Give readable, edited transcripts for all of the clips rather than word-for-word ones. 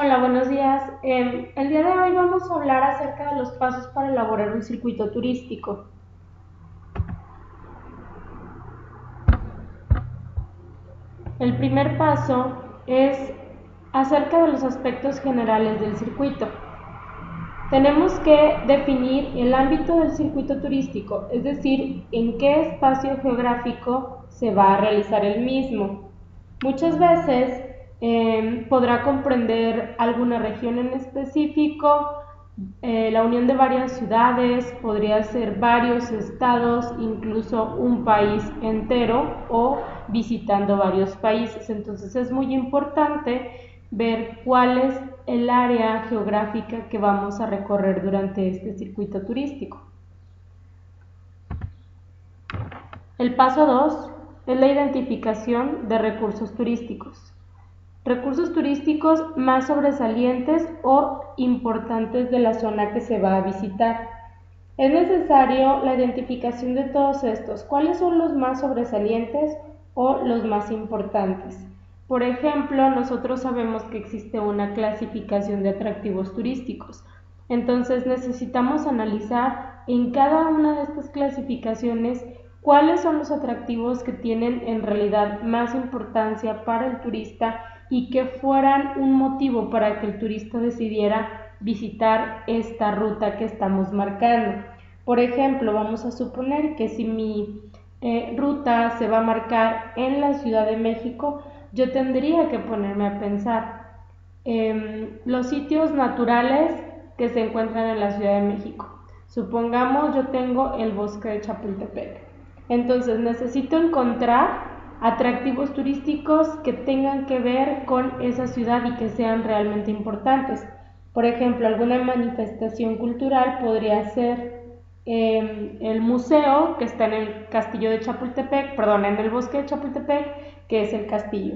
Hola, buenos días. El día de hoy vamos a hablar acerca de los pasos para elaborar un circuito turístico. El primer paso es acerca de los aspectos generales del circuito. Tenemos que definir el ámbito del circuito turístico, es decir, en qué espacio geográfico se va a realizar el mismo. Muchas veces podrá comprender alguna región en específico, la unión de varias ciudades, podría ser varios estados, incluso un país entero o visitando varios países. Entonces es muy importante ver cuál es el área geográfica que vamos a recorrer durante este circuito turístico. El paso 2 es la identificación de recursos turísticos. Recursos turísticos más sobresalientes o importantes de la zona que se va a visitar. Es necesario la identificación de todos estos. ¿Cuáles son los más sobresalientes o los más importantes? Por ejemplo, nosotros sabemos que existe una clasificación de atractivos turísticos. Entonces necesitamos analizar en cada una de estas clasificaciones cuáles son los atractivos que tienen en realidad más importancia para el turista y que fueran un motivo para que el turista decidiera visitar esta ruta que estamos marcando. Por ejemplo, vamos a suponer que si mi ruta se va a marcar en la Ciudad de México, yo tendría que ponerme a pensar los sitios naturales que se encuentran en la Ciudad de México. Supongamos yo tengo el bosque de Chapultepec. Entonces necesito encontrar atractivos turísticos que tengan que ver con esa ciudad y que sean realmente importantes. Por ejemplo, alguna manifestación cultural podría ser el museo que está en el castillo de Chapultepec, perdón, en el bosque de Chapultepec, que es el castillo.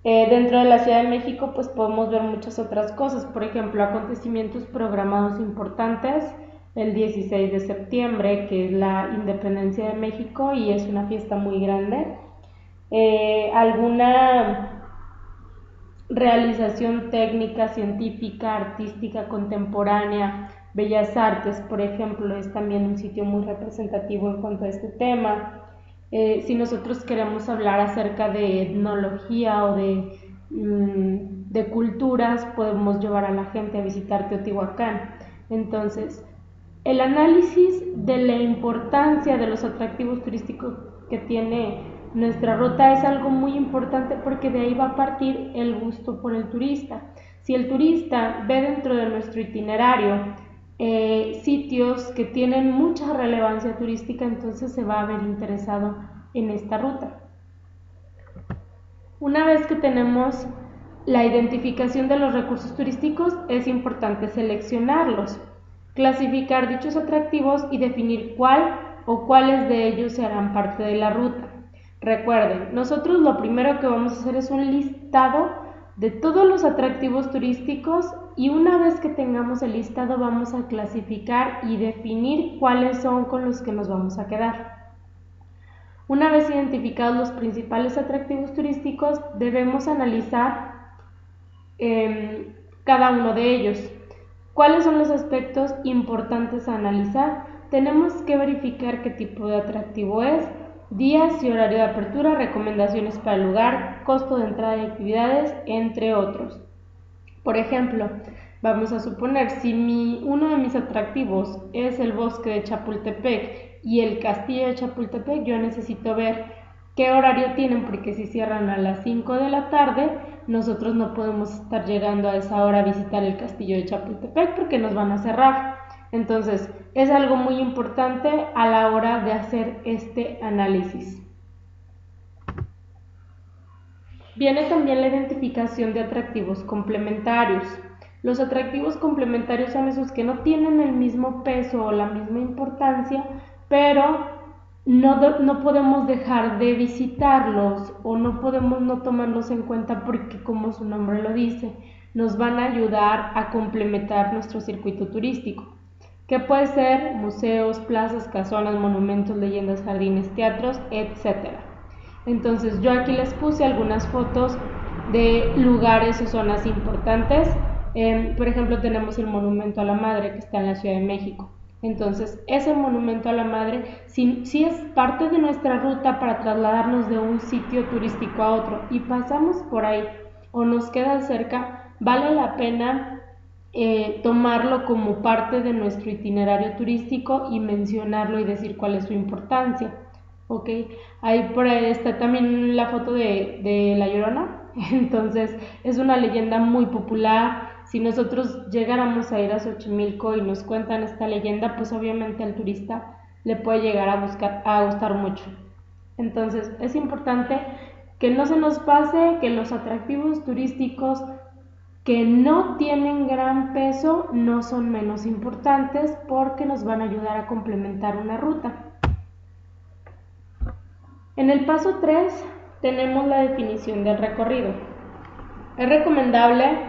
Dentro de la Ciudad de México pues podemos ver muchas otras cosas, por ejemplo acontecimientos programados importantes, el 16 de septiembre que es la independencia de México y es una fiesta muy grande, alguna realización técnica, científica, artística, contemporánea, bellas artes por ejemplo es también un sitio muy representativo en cuanto a este tema. Si nosotros queremos hablar acerca de etnología o de culturas, podemos llevar a la gente a visitar Teotihuacán. Entonces, el análisis de la importancia de los atractivos turísticos que tiene nuestra ruta es algo muy importante porque de ahí va a partir el gusto por el turista. Si el turista ve dentro de nuestro itinerario sitios que tienen mucha relevancia turística, entonces se va a ver interesado en esta ruta. Una vez que tenemos la identificación de los recursos turísticos, es importante seleccionarlos, clasificar dichos atractivos y definir cuál o cuáles de ellos se harán parte de la ruta. Recuerden, nosotros lo primero que vamos a hacer es un listado de todos los atractivos turísticos y una vez que tengamos el listado vamos a clasificar y definir cuáles son con los que nos vamos a quedar. Una vez identificados los principales atractivos turísticos, debemos analizar cada uno de ellos. ¿Cuáles son los aspectos importantes a analizar? Tenemos que verificar qué tipo de atractivo es, días y horario de apertura, recomendaciones para el lugar, costo de entrada y actividades, entre otros. Por ejemplo, vamos a suponer, si uno de mis atractivos es el bosque de Chapultepec y el castillo de Chapultepec, yo necesito ver qué horario tienen, porque si cierran a las 5 de la tarde, nosotros no podemos estar llegando a esa hora a visitar el castillo de Chapultepec porque nos van a cerrar. Entonces, es algo muy importante a la hora de hacer este análisis. Viene también la identificación de atractivos complementarios. Los atractivos complementarios son esos que no tienen el mismo peso o la misma importancia, pero no podemos dejar de visitarlos o no podemos no tomarlos en cuenta porque, como su nombre lo dice, nos van a ayudar a complementar nuestro circuito turístico, que puede ser museos, plazas, casonas, monumentos, leyendas, jardines, teatros, etc. Entonces yo aquí les puse algunas fotos de lugares o zonas importantes. Por ejemplo, tenemos el Monumento a la Madre que está en la Ciudad de México. Entonces, ese Monumento a la Madre si es parte de nuestra ruta para trasladarnos de un sitio turístico a otro y pasamos por ahí o nos queda cerca, vale la pena tomarlo como parte de nuestro itinerario turístico y mencionarlo y decir cuál es su importancia. Ok, ahí por ahí está también la foto de La Llorona. Entonces es una leyenda muy popular. Si nosotros llegáramos a ir a Xochimilco y nos cuentan esta leyenda, pues obviamente al turista le puede llegar a gustar mucho. Entonces es importante que no se nos pase que los atractivos turísticos que no tienen gran peso no son menos importantes porque nos van a ayudar a complementar una ruta. En el paso 3 tenemos la definición del recorrido. Es recomendable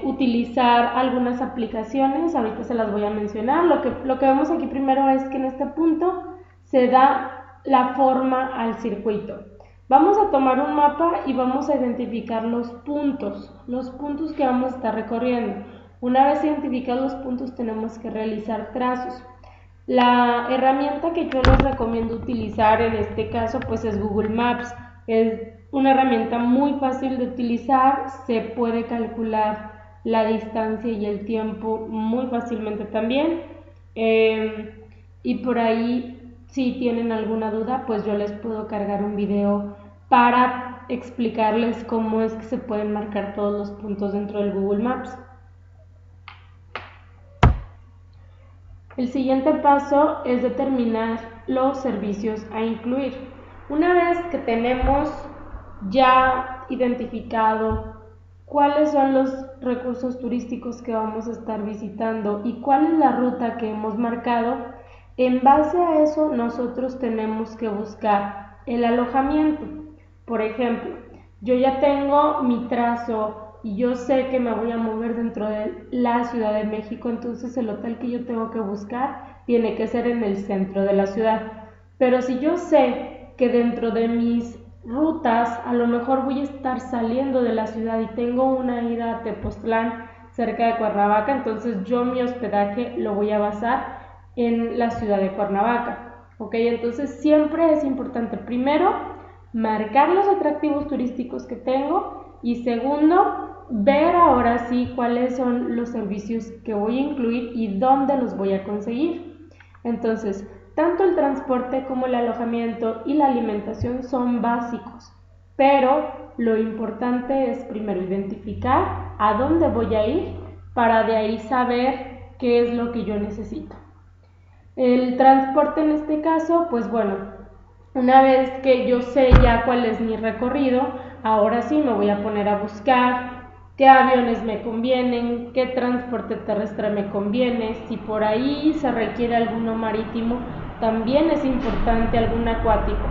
utilizar algunas aplicaciones, ahorita se las voy a mencionar. Lo que vemos aquí primero es que en este punto se da la forma al circuito. Vamos a tomar un mapa y vamos a identificar los puntos que vamos a estar recorriendo. Una vez identificados los puntos tenemos que realizar trazos. La herramienta que yo les recomiendo utilizar en este caso pues es Google Maps. Es una herramienta muy fácil de utilizar, se puede calcular la distancia y el tiempo muy fácilmente también. Y por ahí, si tienen alguna duda, pues yo les puedo cargar un video para explicarles cómo es que se pueden marcar todos los puntos dentro del Google Maps. El siguiente paso es determinar los servicios a incluir. Una vez que tenemos ya identificado cuáles son los recursos turísticos que vamos a estar visitando y cuál es la ruta que hemos marcado, en base a eso nosotros tenemos que buscar el alojamiento. Por ejemplo, yo ya tengo mi trazo y yo sé que me voy a mover dentro de la Ciudad de México, entonces el hotel que yo tengo que buscar tiene que ser en el centro de la ciudad. Pero si yo sé que dentro de mis rutas a lo mejor voy a estar saliendo de la ciudad y tengo una ida a Tepoztlán cerca de Cuernavaca, entonces yo mi hospedaje lo voy a basar en la ciudad de Cuernavaca. ¿Ok? Entonces siempre es importante primero marcar los atractivos turísticos que tengo y segundo ver ahora sí cuáles son los servicios que voy a incluir y dónde los voy a conseguir. Entonces, tanto el transporte como el alojamiento y la alimentación son básicos, pero lo importante es primero identificar a dónde voy a ir para de ahí saber qué es lo que yo necesito. El transporte en este caso, pues bueno, una vez que yo sé ya cuál es mi recorrido, ahora sí me voy a poner a buscar qué aviones me convienen, qué transporte terrestre me conviene, si por ahí se requiere alguno marítimo, también es importante algún acuático.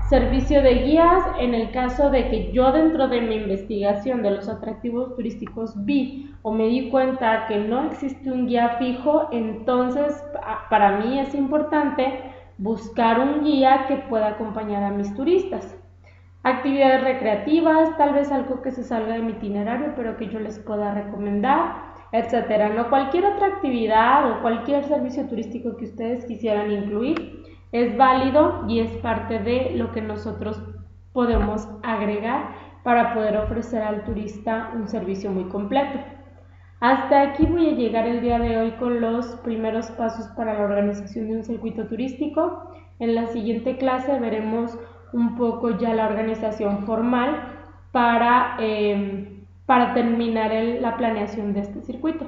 Servicio de guías en el caso de que yo dentro de mi investigación de los atractivos turísticos vi o me di cuenta que no existe un guía fijo, entonces para mí es importante buscar un guía que pueda acompañar a mis turistas. Actividades recreativas, tal vez algo que se salga de mi itinerario pero que yo les pueda recomendar, etcétera. No cualquier otra actividad o cualquier servicio turístico que ustedes quisieran incluir es válido y es parte de lo que nosotros podemos agregar para poder ofrecer al turista un servicio muy completo. Hasta aquí voy a llegar el día de hoy con los primeros pasos para la organización de un circuito turístico. En la siguiente clase veremos un poco ya la organización formal para terminar la planeación de este circuito.